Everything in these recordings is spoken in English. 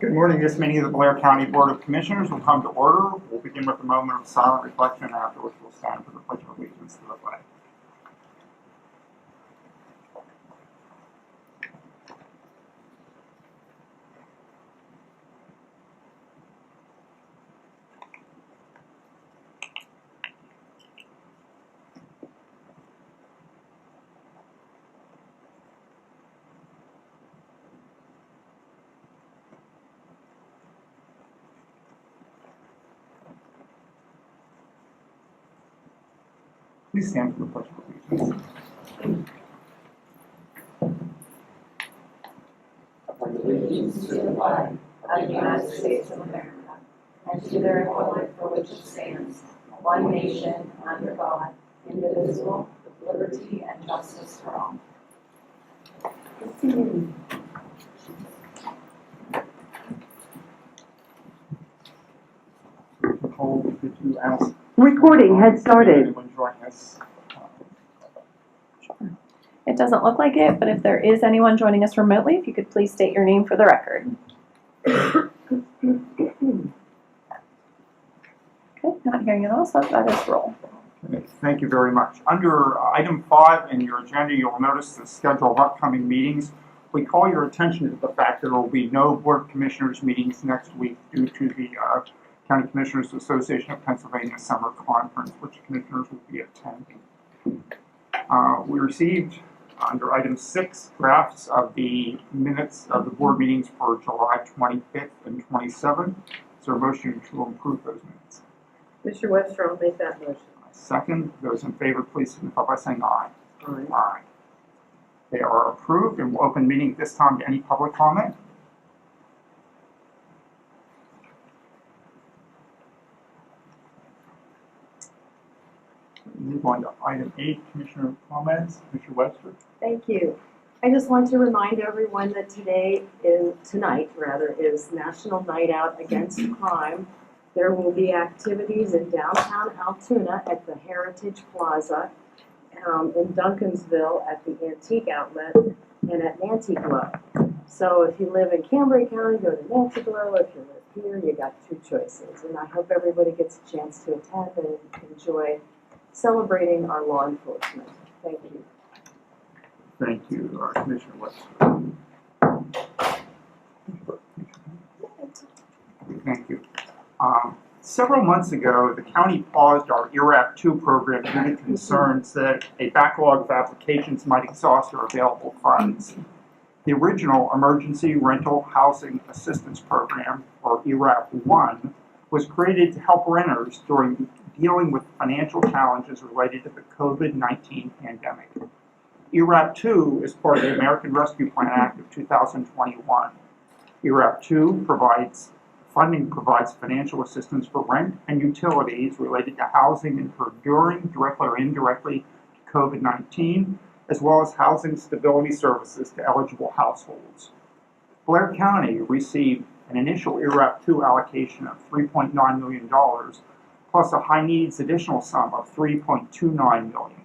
Good morning. This meeting of the Blair County Board of Commissioners will come to order. We'll begin with a moment of silent reflection, after which we'll stand for the Pledge of Allegiance to the flag. Please stand for the Pledge of Allegiance. Allegiance to the flag of the United States of America, and to the republic for which it stands, one nation, under God, indivisible, with liberty and justice for all. Nicole, could you ask? Recording has started. Anyone joining us? It doesn't look like it, but if there is anyone joining us remotely, if you could please state your name for the record. Okay, not hearing it all, so that is roll. Okay, thank you very much. Under item 5 in your agenda, you'll notice the schedule of upcoming meetings. We call your attention to the fact that there will be no Board of Commissioners meetings next week due to the County Commissioners Association of Pennsylvania Summer Conference, which commissioners will be attending. We received, under item 6, drafts of the minutes of the board meetings for July 25th and 27th. Is there a motion to approve those minutes? Mr. Webster, I'll make that motion. Second, those in favor, please signify by saying aye. Aye. Aye. They are approved, and we'll open meeting at this time to any public comment. Move on to item 8, Commissioner comments. Commissioner Webster. Thank you. I just want to remind everyone that tonight is National Night Out Against Crime. There will be activities in downtown Altoona at the Heritage Plaza, in Duncansville at the Antique Outlet, and at Nancy Glow. So if you live in Cambria County, go to Nancy Glow. If you live here, you got 2 choices. And I hope everybody gets a chance to attend and enjoy celebrating our law enforcement. Thank you. Thank you, Commissioner Webster. Thank you. Several months ago, the county paused our ERAP 2 program due to concerns that a backlog of applications might exhaust our available funds. The original Emergency Rental Housing Assistance Program, or ERAP 1, was created to help renters during dealing with financial challenges related to the COVID-19 pandemic. ERAP 2 is part of the American Rescue Plan Act of 2021. ERAP 2 provides financial assistance for rent and utilities related to housing incurred during, directly or indirectly, to COVID-19, as well as housing stability services to eligible households. Blair County received an initial ERAP 2 allocation of $3.9 million, plus a high needs additional sum of $3.29 million.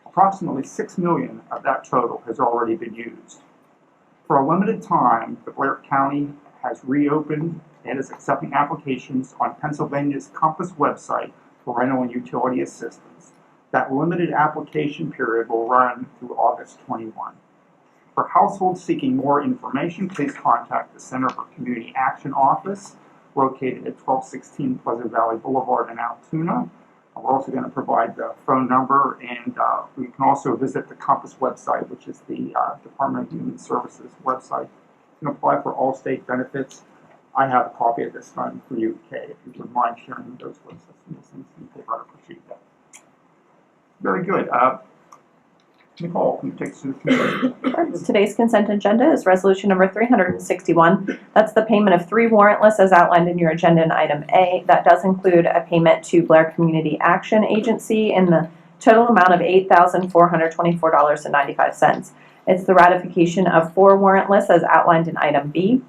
Approximately $6 million of that total has already been used. For a limited time, the Blair County has reopened and is accepting applications on Pennsylvania's Compass website for rental and utility assistance. That limited application period will run through August 21. For households seeking more information, please contact the Center for Community Action Office, located at 1216 Pleasant Valley Boulevard in Altoona. We're also going to provide the phone number, and you can also visit the Compass website, which is the Department of Human Services website. You can apply for all state benefits. I have a copy of this done for you, Kay, if you would mind sharing those with us. I'd appreciate that. Very good. Nicole, can you take us through the consent? Today's consent agenda is resolution number 361. That's the payment of 3 warrantless as outlined in your agenda in item A. That does include a payment to Blair Community Action Agency in the total amount of $8,424.95. It's the ratification of 4 warrantless as outlined in item B.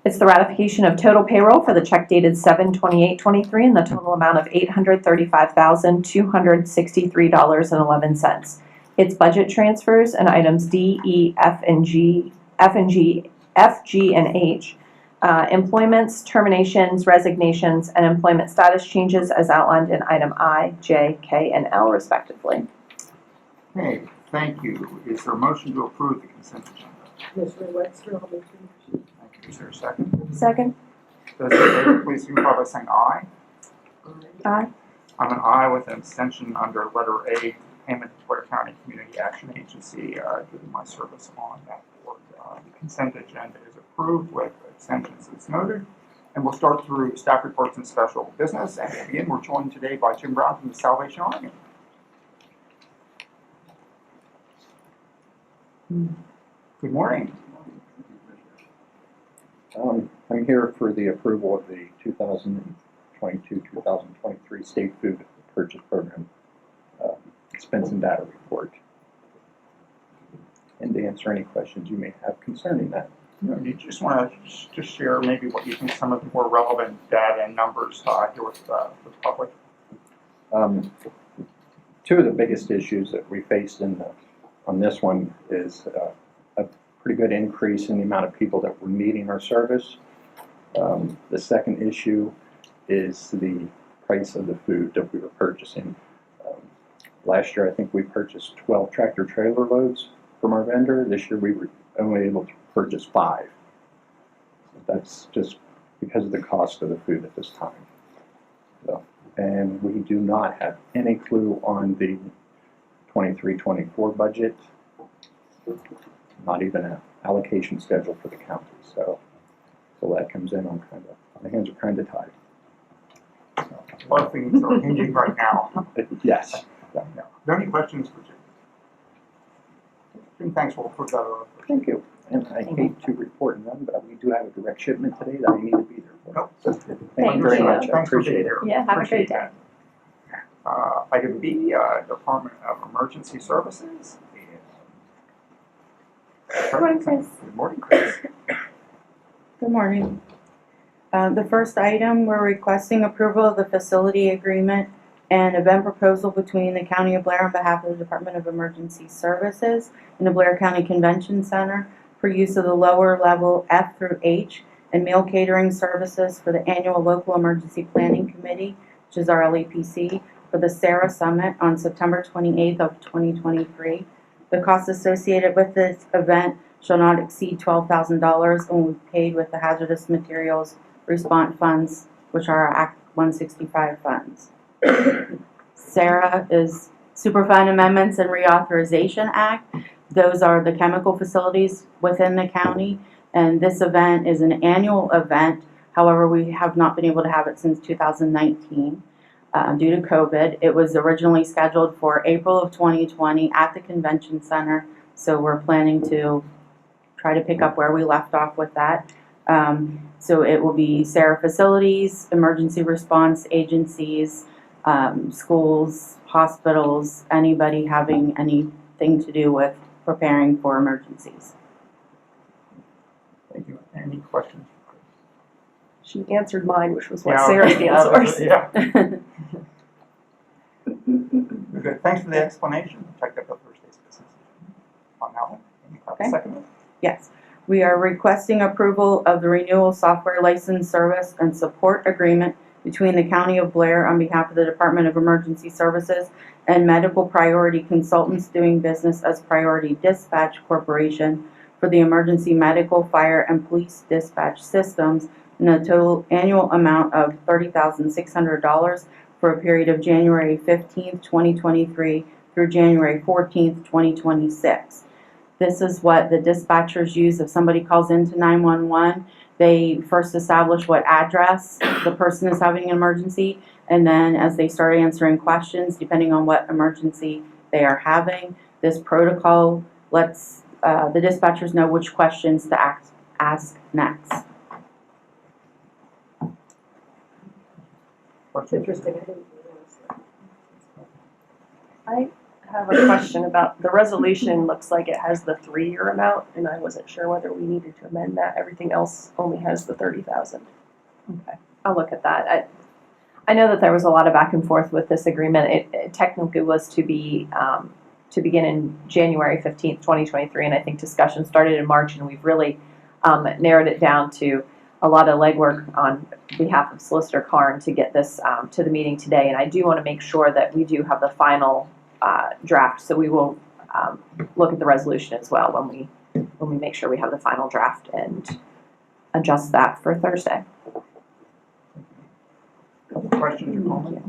It's the ratification of total payroll for the check dated 7/28/23 in the total amount of $835,263.11. It's budget transfers and items D, E, F, and G F, G, and H, employments, terminations, resignations, and employment status changes as outlined in item I, J, K, and L respectively. Okay, thank you. Is there a motion to approve the consent agenda? Commissioner Wexler, I'll make the motion. Thank you. Is there a second? Second. Those in favor, please signify by saying aye. Aye. I'm an aye with an abstention under letter A, payment to Blair County Community Action Agency, given my service on that board. The consent agenda is approved with abstentions as noted. And we'll start through staff reports and special business. And to begin, we're joined today by Jim Brown from the Salvation Army. Good morning. I'm here for the approval of the 2022-2023 State Food Purchase Program expense and data report, and to answer any questions you may have concerning that. You just want to just share maybe what you think some of the more relevant data and numbers here with the public. Two of the biggest issues that we faced on this one is a pretty good increase in the amount of people that were needing our service. The second issue is the price of the food that we were purchasing. Last year, I think we purchased 12 tractor trailer loads from our vendor. This year, we were only able to purchase 5. That's just because of the cost of the food at this time. So, and we do not have any clue on the 23-24 budget, not even an allocation schedule for the county. So that comes in on my hands are kind of tied. A lot of things are hinging right now. Yes. Are there any questions for Jim? Jim, thanks for that. Thank you. And I hate to report none, but we do have a direct shipment today that I need to be there for. Nope. Thank you very you. much. I Thanks for being appreciate it. here. Yeah, have a great Appreciate day. that. Item B, Department of Emergency Services. Good morning, Chris. Good morning, Chris. Good morning. The first item, we're requesting approval of the facility agreement and event proposal between the County of Blair on behalf of the Department of Emergency Services and the Blair County Convention Center for use of the lower level F through H and meal catering services for the annual Local Emergency Planning Committee, which is our LEPC, for the Sarah Summit on September 28th of 2023. The cost associated with this event shall not exceed $12,000 and will be paid with the hazardous materials response funds, which are our Act 165 funds. SARA is Superfund Amendments and Reauthorization Act. Those are the chemical facilities within the county, and this event is an annual event. However, we have not been able to have it since 2019 due to COVID. It was originally scheduled for April of 2020 at the convention center, so we're planning to try to pick up where we left off with that. So it will be SARA facilities, emergency response agencies, schools, hospitals, anybody having anything to do with preparing for emergencies. Thank you. Any questions? She answered mine, which was what Yeah, Sarah's okay. answer. Yeah. Good. Thanks for the explanation. Check out the Thursday's business on that one. Any Okay. second one? Yes, we are requesting approval of the renewal software license service and support agreement between the County of Blair on behalf of the Department of Emergency Services and Medical Priority Consultants doing business as Priority Dispatch Corporation for the emergency medical, fire, and police dispatch systems in a total annual amount of $30,600 for a period of January 15th, 2023 through January 14th, 2026. This is what the dispatchers use if somebody calls into 911. They first establish what address the person is having an emergency, and then as they start answering questions, depending on what emergency they are having, this protocol lets the dispatchers know which questions to ask next. It's interesting, I didn't realize that. I have a question about the resolution. Looks like it has the 3-year amount, and I wasn't sure whether we needed to amend that. Everything else only has the 30,000. Okay, I'll look at that. I know that there was a lot of back and forth with this agreement. It technically was to be to begin in January 15th, 2023. And I think discussion started in March, and we've really narrowed it down to a lot of legwork on behalf of Solicitor Karn to get this to the meeting today. And I do want to make sure that we do have the final draft. So we will look at the resolution as well when we make sure we have the final draft and adjust that for Thursday. Couple questions or comments?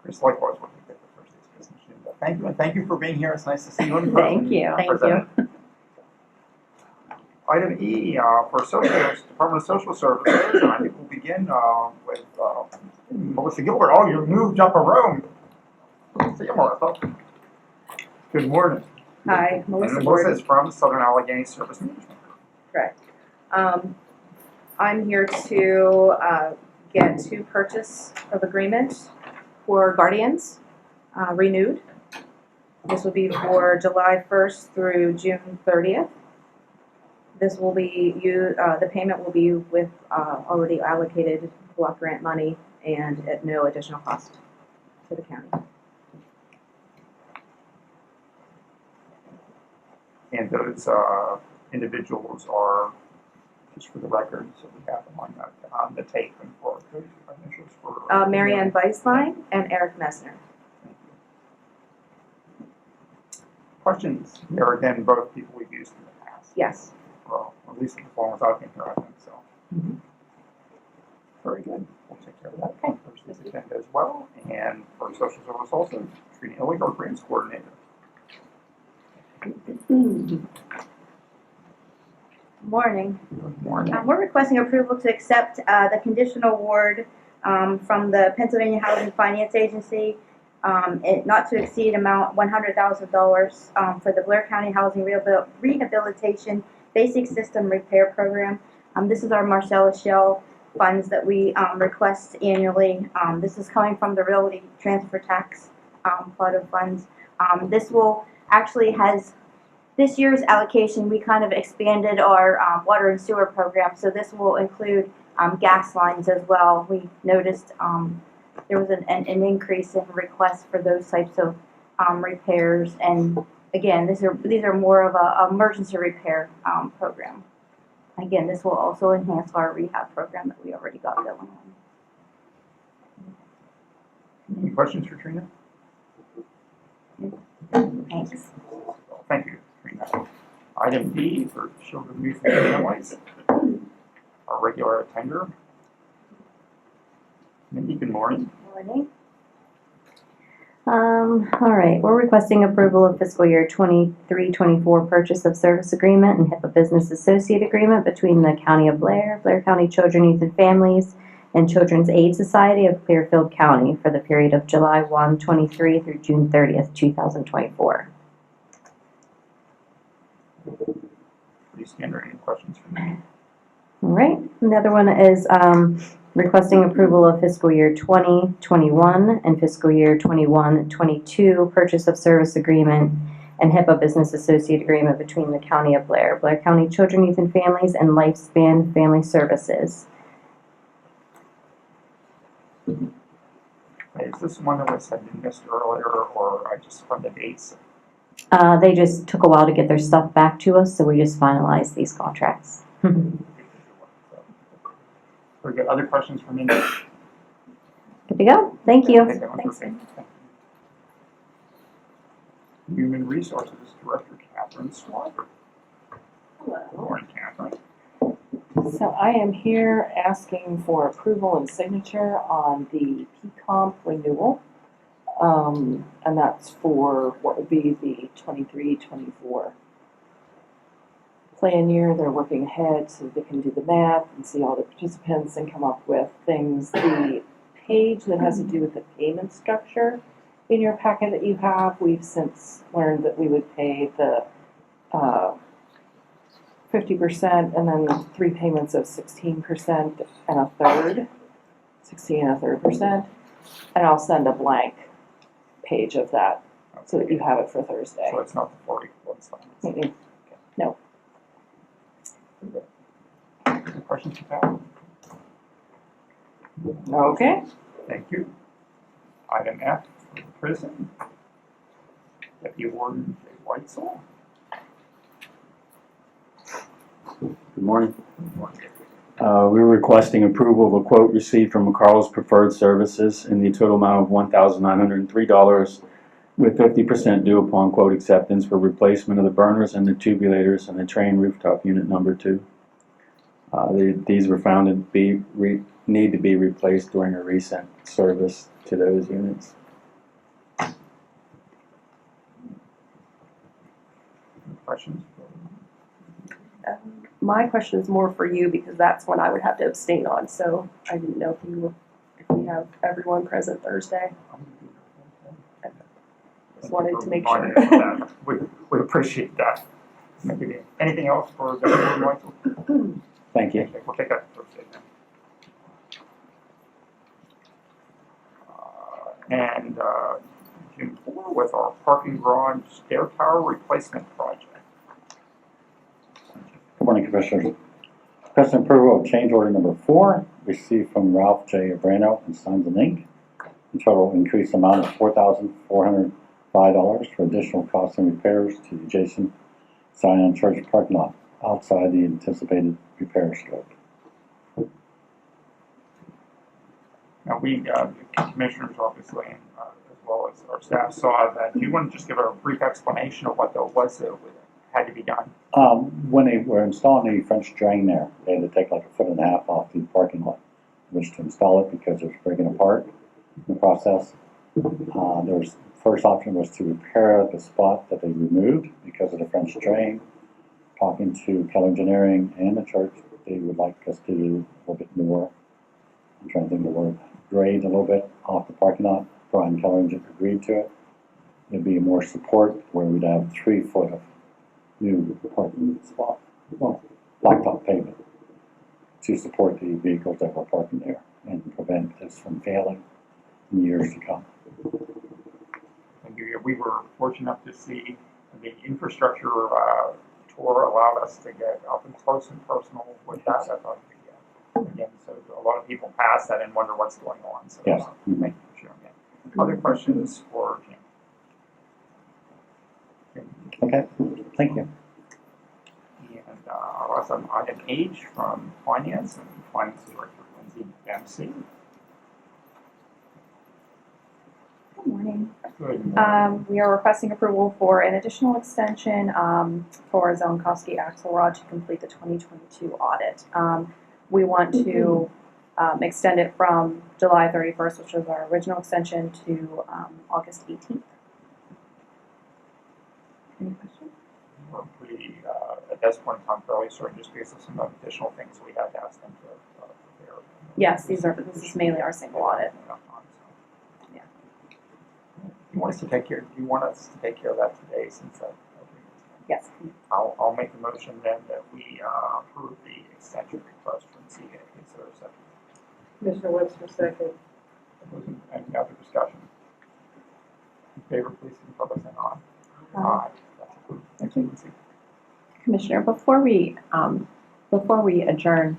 Chris, likewise, what do you think of Thursday's business agenda? Thank you, and thank you for being here. It's nice to see you in person. Thank you. Thank you. Item E, for Department of Social Services, and I think we'll begin with Melissa Gilbert. Oh, you moved up a room. See you, Melissa. Good morning. Hi, Melissa And Gordon. Melissa is from Southern Allegheny Service Management. Correct. I'm here to get 2 purchase of agreements for Guardians renewed. This will be for July 1st through June 30th. This will be the payment will be with already allocated block grant money and at no additional cost to the county. And those individuals are, just for the record, so we have them on the tape and for initials for. Marianne Weislein and Eric Messner. Questions? They're again both people we've used in the past. Yes. Well, at least as long as I've been here, I think so. Mhm. Very good. We'll take care of that. Okay. Thursday's agenda as well. And for social service also, Trina Illig, our grants coordinator. Morning. Good morning. We're requesting approval to accept the conditional award from the Pennsylvania Housing Finance Agency, not to exceed amount $100,000 for the Blair County Housing Rehabilitation Basic System Repair Program. This is our Marcellus Shell funds that we request annually. This is coming from the Realty Transfer Tax pot of funds. This will actually has this year's allocation, we kind of expanded our water and sewer program, so this will include gas lines as well. We noticed there was an increase in requests for those types of repairs, and again, these are more of a emergency repair program. Again, this will also enhance our rehab program that we already got going on. Any questions for Trina? Thanks. Thank you, Trina. Item D for children, youth, and families. Our regular attender. Mindy, good morning. Morning. All right, we're requesting approval of fiscal year 23-24 purchase of service agreement and HIPAA business associate agreement between the County of Blair, Blair County Children, Youth and Families, and Children's Aid Society of Clearfield County for the period of July 1, 23 through June 30th, 2024. Pretty standard. Any questions for me? All right, another one is requesting approval of fiscal year 2021 and fiscal year 21-22 purchase of service agreement and HIPAA business associate agreement between the County of Blair, Blair County Children, Youth and Families, and Lifespan Family Services. Is this one that was had been missed earlier, or I just from the dates? They just took a while to get their stuff back to us, so we just finalized these contracts. Very good. Other questions for me? Good to go. Thank you. Okay, Thanks. thank you. Human Resources Director Catherine Swager. Good morning, Catherine. So I am here asking for approval and signature on the PCOMP renewal. And that's for what would be the 23-24 plan year. They're working ahead so they can do the math and see all the participants and come up with things. The page that has to do with the payment structure in your packet that you have, we've since learned that we would pay the 50% and then 3 payments of 16% and a third, 16 and a third percent. And I'll send a blank page of that so that you have it for Thursday. So it's not the 40. It's fine. Mm-mm. No. Any questions for Catherine? Okay. Thank you. Item F, for the prison. Deputy Warden Jay Whitesell. Good morning. We're requesting approval of a quote received from McCarles Preferred Services in the total amount of $1,903 with 50% due upon quote acceptance for replacement of the burners and the tubulators and the train rooftop unit number 2. These were found to need to be replaced during a recent service to those units. Questions? My question is more for you because that's one I would have to abstain on, so I didn't know if we have everyone present Thursday. Just wanted to make sure. We appreciate that. Anything else for Deputy Warden Whitesell? Thank you. Okay, we'll take that Thursday then. June 4 with our parking garage stair tower replacement project. Good morning, Commissioners. Requesting approval of change order number 4 received from Ralph J. Abrano and Sons and Inc. The total increased amount of $4,405 for additional costs and repairs to the adjacent Zion Church parking lot outside the anticipated repair scope. Now, we, commissioners, obviously, as well as our staff, saw that. Do you want to just give a brief explanation of what that was that had to be done? When they were installing the French drain there, they had to take like 1.5 feet off the parking lot, which to install it because it was breaking apart in the process. First option was to repair the spot that they removed because of the French drain. Talking to Keller Engineering and the church, they would like us to do a little bit more. I'm trying to think of the word, grade a little bit off the parking lot. Brian Keller agreed to it. There'd be more support where we'd have 3 foot of new parking spot, well, blacktop pavement to support the vehicles that were parking there and prevent this from failing in years to come. And we were fortunate enough to see the infrastructure tour allowed us to get up and close and personal with that. I thought, again, so a lot of people pass that and wonder what's going on. So Yes. Thank you for sharing that. Other questions for Jim? Okay, thank you. And also item H from Finance and Finance Director Lindsay Dempsey. Good morning. Good morning. We are requesting approval for an additional extension for Zelenkowski Axelrod to complete the 2022 audit. We want to extend it from July 31st, which was our original extension, to August 18th. Any questions? We're pretty, at this point in time, fairly certain just because of some additional things we had to ask them to prepare. Yes, this is mainly our single audit. Yeah. Do you want us to take care of that today since that? Yes. I'll make the motion then that we approve the extension request from CA. Is there a second? Commissioner Webster, second. Any other discussion? In favor, please signify by saying aye. Aye. That's approved. Thank you, Lindsay. Commissioner, before we adjourn,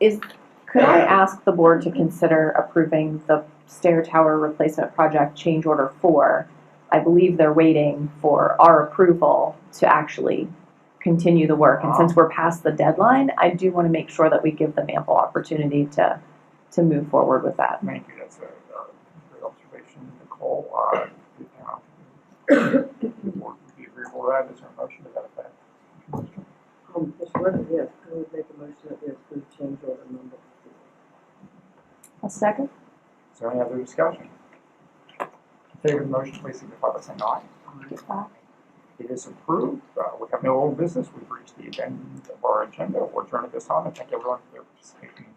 could I ask the board to consider approving the stair tower replacement project change order 4? I believe they're waiting for our approval to actually continue the work. And since we're past the deadline, I do want to make sure that we give them ample opportunity to move forward with that. Thank you. That's a great observation, Nicole. The board would be agreeable with that. Is there a motion to that effect? Mr. Webster, yes, I would make a motion that we approve change order number 4. A second? Is there any other discussion? In favor of the motion, please signify by saying aye. It is approved. We have no old business. We've reached the end of our agenda. We'll adjourn at this time and thank everyone for their participation.